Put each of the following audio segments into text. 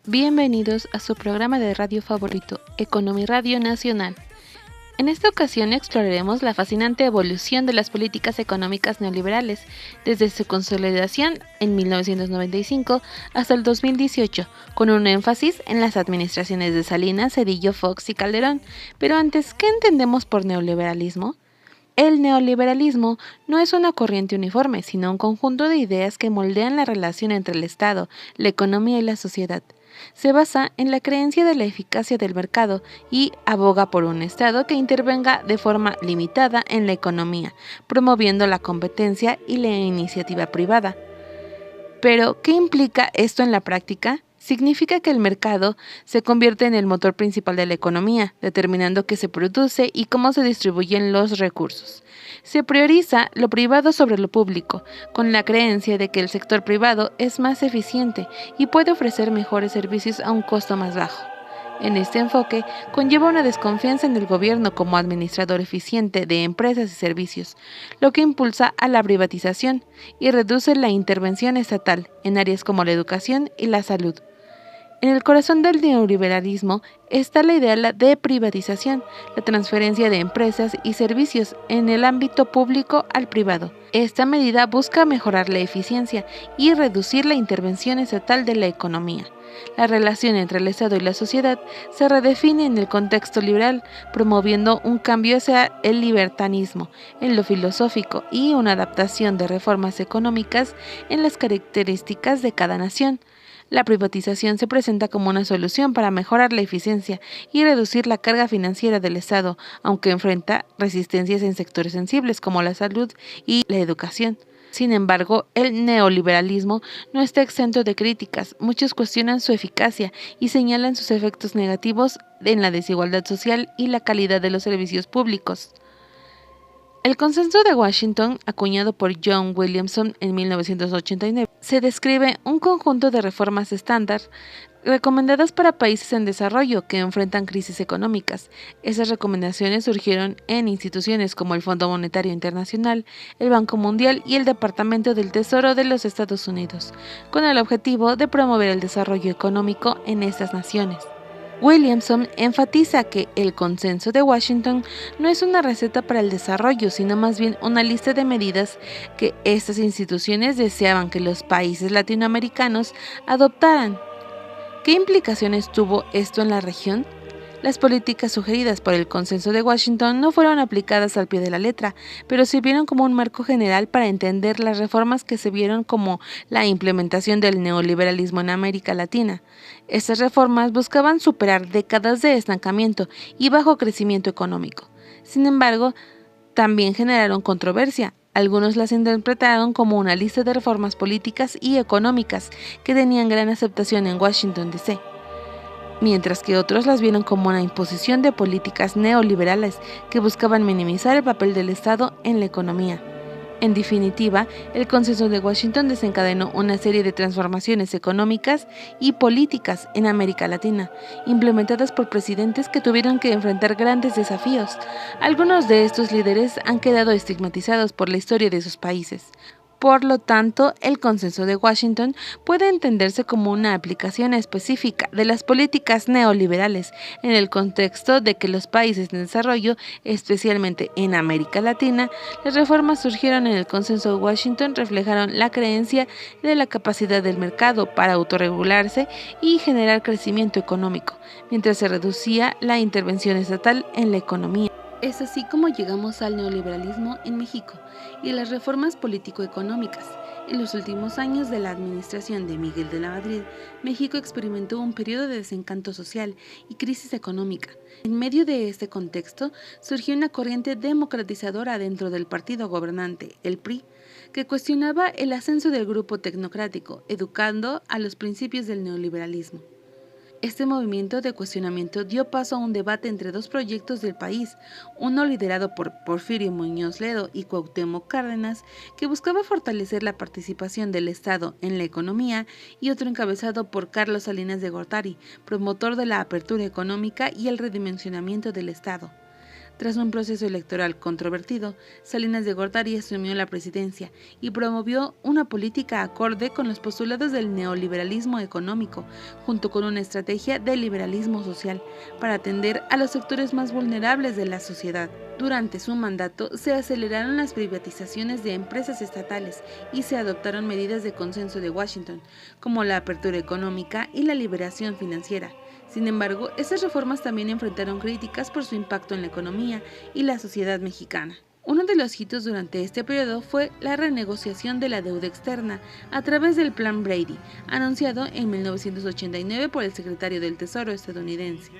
Bienvenidos a su programa de radio favorito, Economía Radio Nacional. En esta ocasión exploraremos la fascinante evolución de las políticas económicas neoliberales, desde su consolidación en 1995 hasta el 2018, con un énfasis en las administraciones de Salinas, Zedillo, Fox y Calderón. Pero antes, ¿qué entendemos por neoliberalismo? El neoliberalismo no es una corriente uniforme, sino un conjunto de ideas que moldean la relación entre el Estado, la economía y la sociedad. Se basa en la creencia de la eficacia del mercado y aboga por un Estado que intervenga de forma limitada en la economía, promoviendo la competencia y la iniciativa privada. Pero, ¿qué implica esto en la práctica? Significa que el mercado se convierte en el motor principal de la economía, determinando qué se produce y cómo se distribuyen los recursos. Se prioriza lo privado sobre lo público, con la creencia de que el sector privado es más eficiente y puede ofrecer mejores servicios a un costo más bajo. En este enfoque, conlleva una desconfianza en el gobierno como administrador eficiente de empresas y servicios, lo que impulsa a la privatización y reduce la intervención estatal en áreas como la educación y la salud. En el corazón del neoliberalismo está la idea de privatización, la transferencia de empresas y servicios en el ámbito público al privado. Esta medida busca mejorar la eficiencia y reducir la intervención estatal de la economía. La relación entre el Estado y la sociedad se redefine en el contexto liberal, promoviendo un cambio hacia el libertarismo en lo filosófico y una adaptación de reformas económicas en las características de cada nación. La privatización se presenta como una solución para mejorar la eficiencia y reducir la carga financiera del Estado, aunque enfrenta resistencias en sectores sensibles como la salud y la educación. Sin embargo, el neoliberalismo no está exento de críticas. Muchos cuestionan su eficacia y señalan sus efectos negativos en la desigualdad social y la calidad de los servicios públicos. El Consenso de Washington, acuñado por John Williamson en 1989, se describe un conjunto de reformas estándar recomendadas para países en desarrollo que enfrentan crisis económicas. Esas recomendaciones surgieron en instituciones como el Fondo Monetario Internacional, el Banco Mundial y el Departamento del Tesoro de los Estados Unidos, con el objetivo de promover el desarrollo económico en estas naciones. Williamson enfatiza que el Consenso de Washington no es una receta para el desarrollo, sino más bien una lista de medidas que estas instituciones deseaban que los países latinoamericanos adoptaran. ¿Qué implicaciones tuvo esto en la región? Las políticas sugeridas por el Consenso de Washington no fueron aplicadas al pie de la letra, pero sirvieron como un marco general para entender las reformas que se vieron como la implementación del neoliberalismo en América Latina. Estas reformas buscaban superar décadas de estancamiento y bajo crecimiento económico. Sin embargo, también generaron controversia. Algunos las interpretaron como una lista de reformas políticas y económicas que tenían gran aceptación en Washington, D.C., mientras que otros las vieron como una imposición de políticas neoliberales que buscaban minimizar el papel del Estado en la economía. En definitiva, el Consenso de Washington desencadenó una serie de transformaciones económicas y políticas en América Latina, implementadas por presidentes que tuvieron que enfrentar grandes desafíos. Algunos de estos líderes han quedado estigmatizados por la historia de sus países. Por lo tanto, el Consenso de Washington puede entenderse como una aplicación específica de las políticas neoliberales en el contexto de que los países en desarrollo, especialmente en América Latina, las reformas surgieron en el Consenso de Washington reflejaron la creencia de la capacidad del mercado para autorregularse y generar crecimiento económico, mientras se reducía la intervención estatal en la economía. Es así como llegamos al neoliberalismo en México y las reformas político-económicas. En los últimos años de la administración de Miguel de la Madrid, México experimentó un periodo de desencanto social y crisis económica. En medio de este contexto, surgió una corriente democratizadora dentro del partido gobernante, el PRI, que cuestionaba el ascenso del grupo tecnocrático, educando a los principios del neoliberalismo. Este movimiento de cuestionamiento dio paso a un debate entre dos proyectos del país, uno liderado por Porfirio Muñoz Ledo y Cuauhtémoc Cárdenas, que buscaba fortalecer la participación del Estado en la economía, y otro encabezado por Carlos Salinas de Gortari, promotor de la apertura económica y el redimensionamiento del Estado. Tras un proceso electoral controvertido, Salinas de Gortari asumió la presidencia y promovió una política acorde con los postulados del neoliberalismo económico, junto con una estrategia de liberalismo social, para atender a los sectores más vulnerables de la sociedad. Durante su mandato se aceleraron las privatizaciones de empresas estatales y se adoptaron medidas de consenso de Washington, como la apertura económica y la liberación financiera. Sin embargo, estas reformas también enfrentaron críticas por su impacto en la economía y la sociedad mexicana. Uno de los hitos durante este periodo fue la renegociación de la deuda externa a través del Plan Brady, anunciado en 1989 por el secretario del Tesoro estadounidense.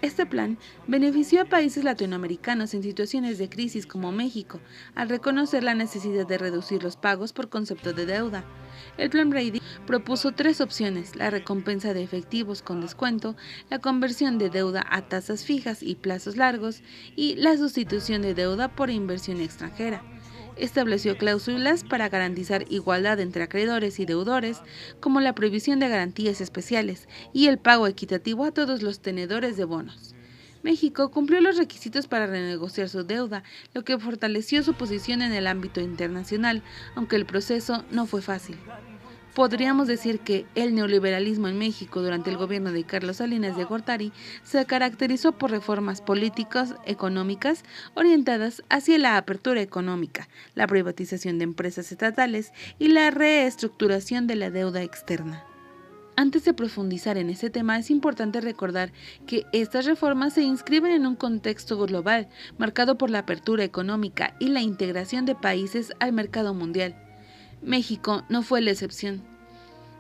Este plan benefició a países latinoamericanos en situaciones de crisis como México, al reconocer la necesidad de reducir los pagos por concepto de deuda. El Plan Brady propuso 3 opciones: la recompensa de efectivos con descuento, la conversión de deuda a tasas fijas y plazos largos, y la sustitución de deuda por inversión extranjera. Estableció cláusulas para garantizar igualdad entre acreedores y deudores, como la prohibición de garantías especiales y el pago equitativo a todos los tenedores de bonos. México cumplió los requisitos para renegociar su deuda, lo que fortaleció su posición en el ámbito internacional, aunque el proceso no fue fácil. Podríamos decir que el neoliberalismo en México durante el gobierno de Carlos Salinas de Gortari se caracterizó por reformas políticas económicas orientadas hacia la apertura económica, la privatización de empresas estatales y la reestructuración de la deuda externa. Antes de profundizar en este tema, es importante recordar que estas reformas se inscriben en un contexto global, marcado por la apertura económica y la integración de países al mercado mundial. México no fue la excepción.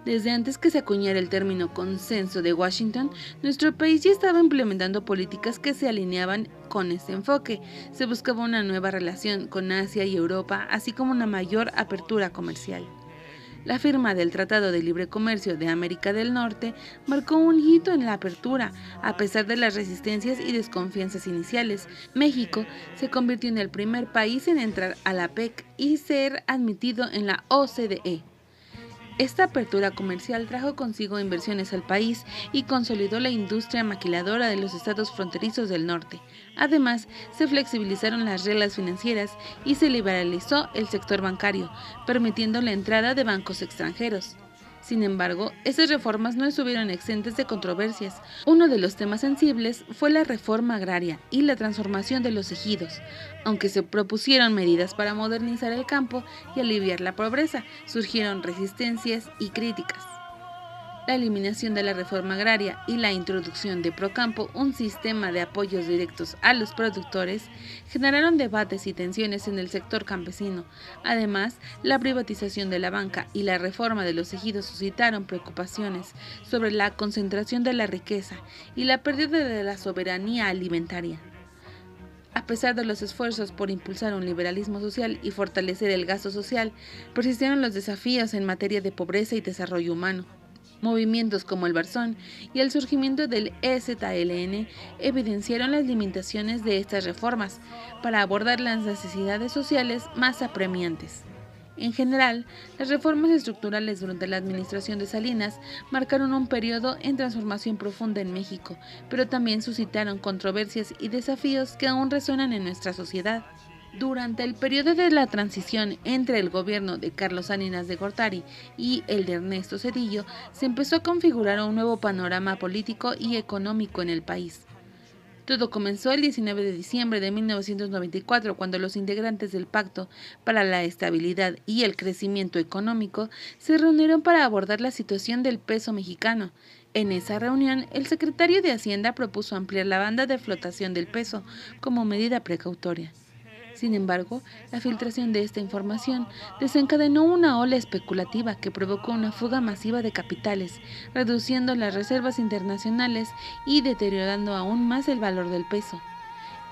Desde antes que se acuñara el término Consenso de Washington, nuestro país ya estaba implementando políticas que se alineaban con este enfoque. Se buscaba una nueva relación con Asia y Europa, así como una mayor apertura comercial. La firma del Tratado de Libre Comercio de América del Norte marcó un hito en la apertura. A pesar de las resistencias y desconfianzas iniciales, México se convirtió en el primer país en entrar a la PEC y ser admitido en la OCDE. Esta apertura comercial trajo consigo inversiones al país y consolidó la industria maquiladora de los estados fronterizos del norte. Además, se flexibilizaron las reglas financieras y se liberalizó el sector bancario, permitiendo la entrada de bancos extranjeros. Sin embargo, estas reformas no estuvieron exentas de controversias. Uno de los temas sensibles fue la reforma agraria y la transformación de los ejidos. Aunque se propusieron medidas para modernizar el campo y aliviar la pobreza, surgieron resistencias y críticas. La eliminación de la reforma agraria y la introducción de Procampo, un sistema de apoyos directos a los productores, generaron debates y tensiones en el sector campesino. Además, la privatización de la banca y la reforma de los ejidos suscitaron preocupaciones sobre la concentración de la riqueza y la pérdida de la soberanía alimentaria. A pesar de los esfuerzos por impulsar un liberalismo social y fortalecer el gasto social, persistieron los desafíos en materia de pobreza y desarrollo humano. Movimientos como el Barzón y el surgimiento del EZLN evidenciaron las limitaciones de estas reformas para abordar las necesidades sociales más apremiantes. En general, las reformas estructurales durante la administración de Salinas marcaron un periodo en transformación profunda en México, pero también suscitaron controversias y desafíos que aún resuenan en nuestra sociedad. Durante el periodo de la transición entre el gobierno de Carlos Salinas de Gortari y el de Ernesto Zedillo, se empezó a configurar un nuevo panorama político y económico en el país. Todo comenzó el 19 de diciembre de 1994, cuando los integrantes del Pacto para la Estabilidad y el Crecimiento Económico se reunieron para abordar la situación del peso mexicano. En esa reunión, el secretario de Hacienda propuso ampliar la banda de flotación del peso como medida precautoria. Sin embargo, la filtración de esta información desencadenó una ola especulativa que provocó una fuga masiva de capitales, reduciendo las reservas internacionales y deteriorando aún más el valor del peso.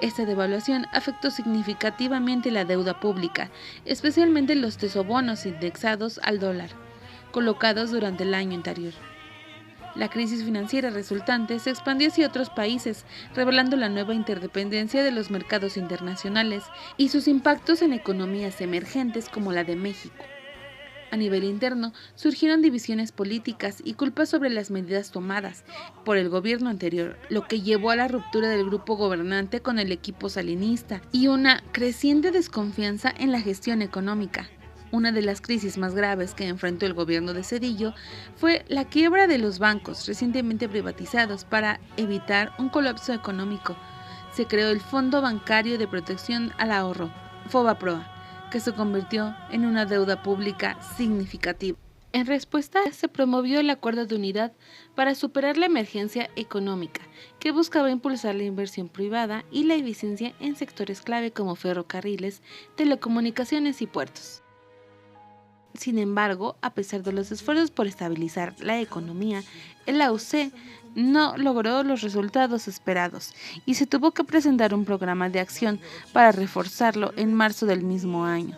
Esta devaluación afectó significativamente la deuda pública, especialmente los tesobonos indexados al dólar, colocados durante el año anterior. La crisis financiera resultante se expandió hacia otros países, revelando la nueva interdependencia de los mercados internacionales y sus impactos en economías emergentes como la de México. A nivel interno, surgieron divisiones políticas y culpas sobre las medidas tomadas por el gobierno anterior, lo que llevó a la ruptura del grupo gobernante con el equipo salinista y una creciente desconfianza en la gestión económica. Una de las crisis más graves que enfrentó el gobierno de Zedillo fue la quiebra de los bancos recientemente privatizados. Para evitar un colapso económico, se creó el Fondo Bancario de Protección al Ahorro, FOBAPROA, que se convirtió en una deuda pública significativa. En respuesta, se promovió el Acuerdo de Unidad para superar la emergencia económica, que buscaba impulsar la inversión privada y la eficiencia en sectores clave como ferrocarriles, telecomunicaciones y puertos. Sin embargo, a pesar de los esfuerzos por estabilizar la economía, el AUC no logró los resultados esperados y se tuvo que presentar un programa de acción para reforzarlo en marzo del mismo año.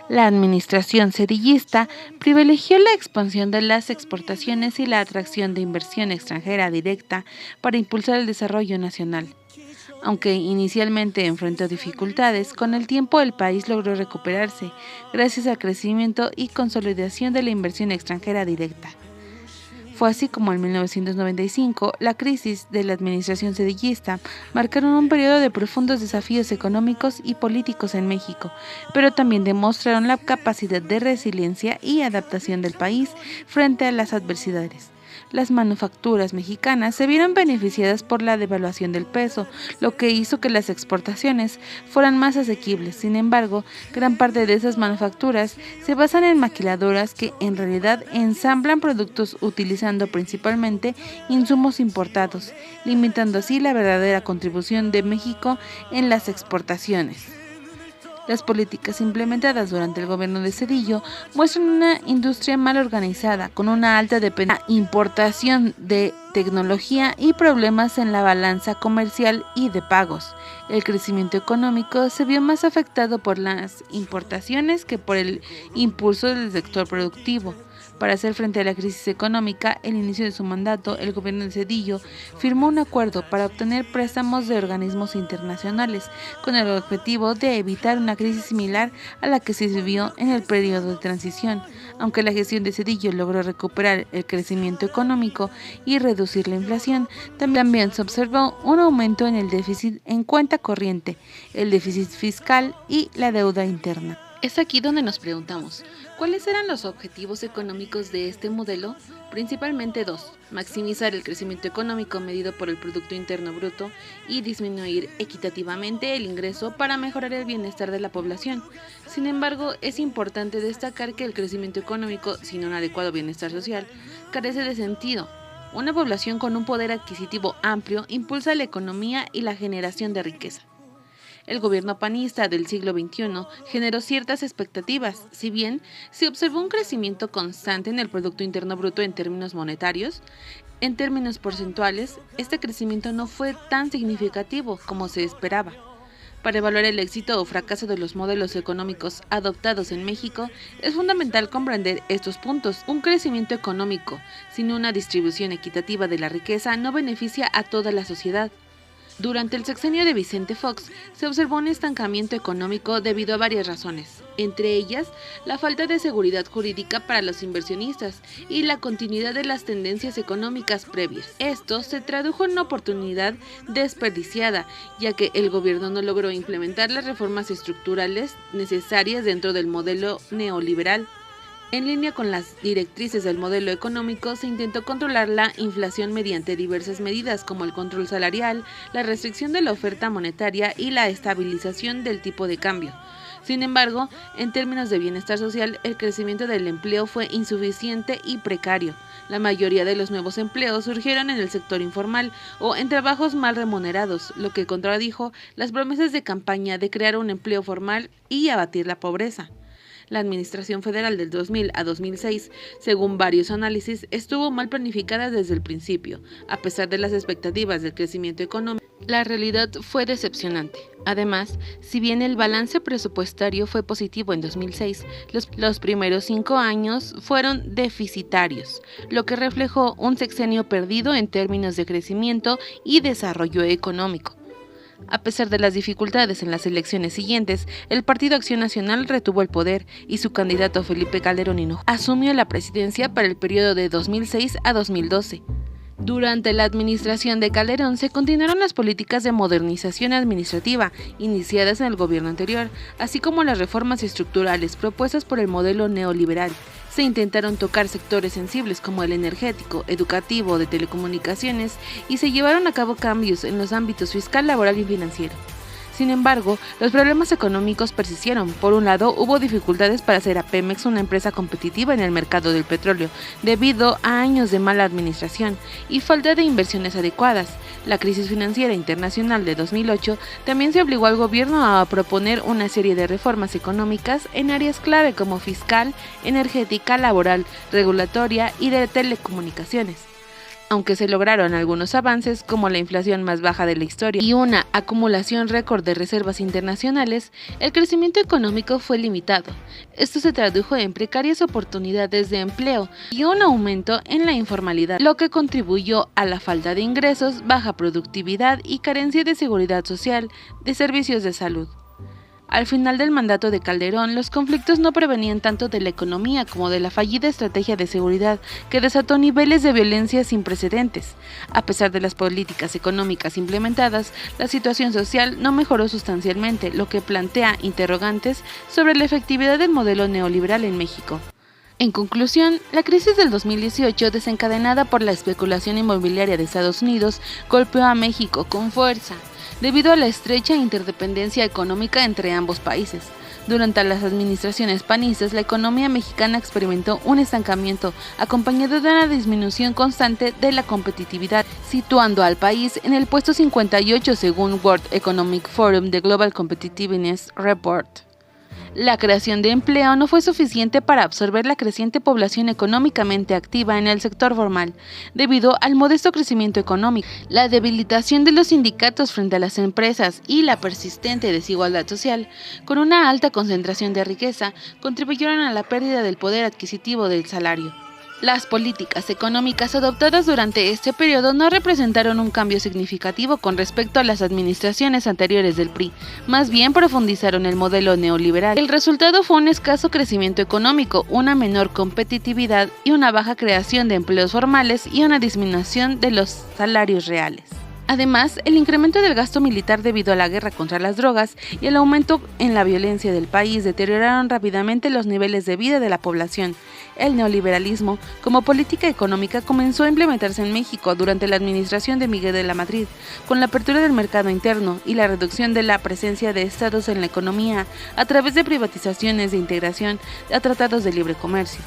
La administración zedillista privilegió la expansión de las exportaciones y la atracción de inversión extranjera directa para impulsar el desarrollo nacional. Aunque inicialmente enfrentó dificultades, con el tiempo el país logró recuperarse gracias al crecimiento y consolidación de la inversión extranjera directa. Fue así como en 1995 la crisis de la administración zedillista marcaron un periodo de profundos desafíos económicos y políticos en México, pero también demostraron la capacidad de resiliencia y adaptación del país frente a las adversidades. Las manufacturas mexicanas se vieron beneficiadas por la devaluación del peso, lo que hizo que las exportaciones fueran más asequibles. Sin embargo, gran parte de esas manufacturas se basan en maquiladoras que en realidad ensamblan productos utilizando principalmente insumos importados, limitando así la verdadera contribución de México en las exportaciones. Las políticas implementadas durante el gobierno de Zedillo muestran una industria mal organizada, con una alta dependencia de importación de tecnología y problemas en la balanza comercial y de pagos. El crecimiento económico se vio más afectado por las importaciones que por el impulso del sector productivo. Para hacer frente a la crisis económica, al inicio de su mandato, el gobierno de Zedillo firmó un acuerdo para obtener préstamos de organismos internacionales, con el objetivo de evitar una crisis similar a la que se vivió en el periodo de transición. Aunque la gestión de Zedillo logró recuperar el crecimiento económico y reducir la inflación, también se observó un aumento en el déficit en cuenta corriente, el déficit fiscal y la deuda interna. Es aquí donde nos preguntamos, ¿cuáles eran los objetivos económicos de este modelo? Principalmente dos: maximizar el crecimiento económico medido por el Producto Interno Bruto y disminuir equitativamente el ingreso para mejorar el bienestar de la población. Sin embargo, es importante destacar que el crecimiento económico, sin un adecuado bienestar social, carece de sentido. Una población con un poder adquisitivo amplio impulsa la economía y la generación de riqueza. El gobierno panista del siglo XXI generó ciertas expectativas. Si bien se observó un crecimiento constante en el Producto Interno Bruto en términos monetarios, en términos porcentuales, este crecimiento no fue tan significativo como se esperaba. Para evaluar el éxito o fracaso de los modelos económicos adoptados en México, es fundamental comprender estos puntos. Un crecimiento económico sin una distribución equitativa de la riqueza no beneficia a toda la sociedad. Durante el sexenio de Vicente Fox se observó un estancamiento económico debido a varias razones, entre ellas la falta de seguridad jurídica para los inversionistas y la continuidad de las tendencias económicas previas. Esto se tradujo en una oportunidad desperdiciada, ya que el gobierno no logró implementar las reformas estructurales necesarias dentro del modelo neoliberal. En línea con las directrices del modelo económico, se intentó controlar la inflación mediante diversas medidas como el control salarial, la restricción de la oferta monetaria y la estabilización del tipo de cambio. Sin embargo, en términos de bienestar social, el crecimiento del empleo fue insuficiente y precario. La mayoría de los nuevos empleos surgieron en el sector informal o en trabajos mal remunerados, lo que contradijo las promesas de campaña de crear un empleo formal y abatir la pobreza. La administración federal del 2000 a 2006, según varios análisis, estuvo mal planificada desde el principio. A pesar de las expectativas del crecimiento económico, la realidad fue decepcionante. Además, si bien el balance presupuestario fue positivo en 2006, los primeros 5 años fueron deficitarios, lo que reflejó un sexenio perdido en términos de crecimiento y desarrollo económico. A pesar de las dificultades en las elecciones siguientes, el Partido Acción Nacional retuvo el poder y su candidato Felipe Calderón Hinojosa asumió la presidencia para el periodo de 2006 a 2012. Durante la administración de Calderón se continuaron las políticas de modernización administrativa iniciadas en el gobierno anterior, así como las reformas estructurales propuestas por el modelo neoliberal. Se intentaron tocar sectores sensibles como el energético, educativo, de telecomunicaciones y se llevaron a cabo cambios en los ámbitos fiscal, laboral y financiero. Sin embargo, los problemas económicos persistieron. Por un lado, hubo dificultades para hacer a Pemex una empresa competitiva en el mercado del petróleo, debido a años de mala administración y falta de inversiones adecuadas. La crisis financiera internacional de 2008 también se obligó al gobierno a proponer una serie de reformas económicas en áreas clave como fiscal, energética, laboral, regulatoria y de telecomunicaciones. Aunque se lograron algunos avances como la inflación más baja de la historia y una acumulación récord de reservas internacionales, el crecimiento económico fue limitado. Esto se tradujo en precarias oportunidades de empleo y un aumento en la informalidad, lo que contribuyó a la falta de ingresos, baja productividad y carencia de seguridad social, de servicios de salud. Al final del mandato de Calderón, los conflictos no provenían tanto de la economía como de la fallida estrategia de seguridad que desató niveles de violencia sin precedentes. A pesar de las políticas económicas implementadas, la situación social no mejoró sustancialmente, lo que plantea interrogantes sobre la efectividad del modelo neoliberal en México. En conclusión, la crisis del 2018, desencadenada por la especulación inmobiliaria de Estados Unidos, golpeó a México con fuerza, debido a la estrecha interdependencia económica entre ambos países. Durante las administraciones panistas, la economía mexicana experimentó un estancamiento acompañado de una disminución constante de la competitividad, situando al país en el puesto 58 según World Economic Forum de Global Competitiveness Report. La creación de empleo no fue suficiente para absorber la creciente población económicamente activa en el sector formal, debido al modesto crecimiento económico, la debilitación de los sindicatos frente a las empresas y la persistente desigualdad social, con una alta concentración de riqueza, contribuyeron a la pérdida del poder adquisitivo del salario. Las políticas económicas adoptadas durante este periodo no representaron un cambio significativo con respecto a las administraciones anteriores del PRI, más bien profundizaron el modelo neoliberal. El resultado fue un escaso crecimiento económico, una menor competitividad y una baja creación de empleos formales y una disminución de los salarios reales. Además, el incremento del gasto militar debido a la guerra contra las drogas y el aumento en la violencia del país deterioraron rápidamente los niveles de vida de la población. El neoliberalismo, como política económica, comenzó a implementarse en México durante la administración de Miguel de la Madrid, con la apertura del mercado interno y la reducción de la presencia de estados en la economía a través de privatizaciones de integración a tratados de libre comercio.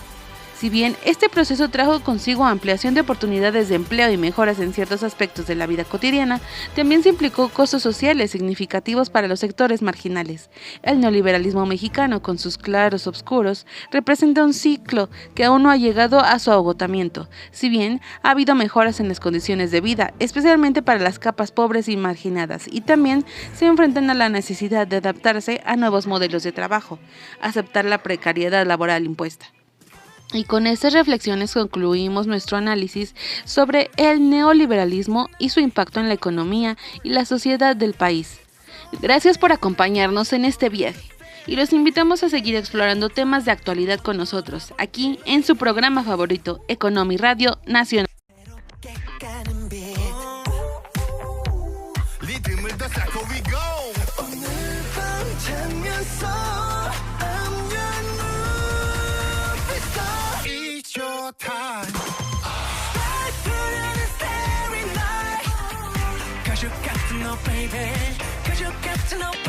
Si bien este proceso trajo consigo ampliación de oportunidades de empleo y mejoras en ciertos aspectos de la vida cotidiana, también se implicó costos sociales significativos para los sectores marginales. El neoliberalismo mexicano, con sus claros oscuros, representa un ciclo que aún no ha llegado a su agotamiento, si bien ha habido mejoras en las condiciones de vida, especialmente para las capas pobres y marginadas, y también se enfrentan a la necesidad de adaptarse a nuevos modelos de trabajo, aceptar la precariedad laboral impuesta. Y con estas reflexiones concluimos nuestro análisis sobre el neoliberalismo y su impacto en la economía y la sociedad del país. Gracias por acompañarnos en este viaje y los invitamos a seguir explorando temas de actualidad con nosotros, aquí en su programa favorito, Economy Radio Nacional. Time. Cause you got to know, baby. Cause you got to know.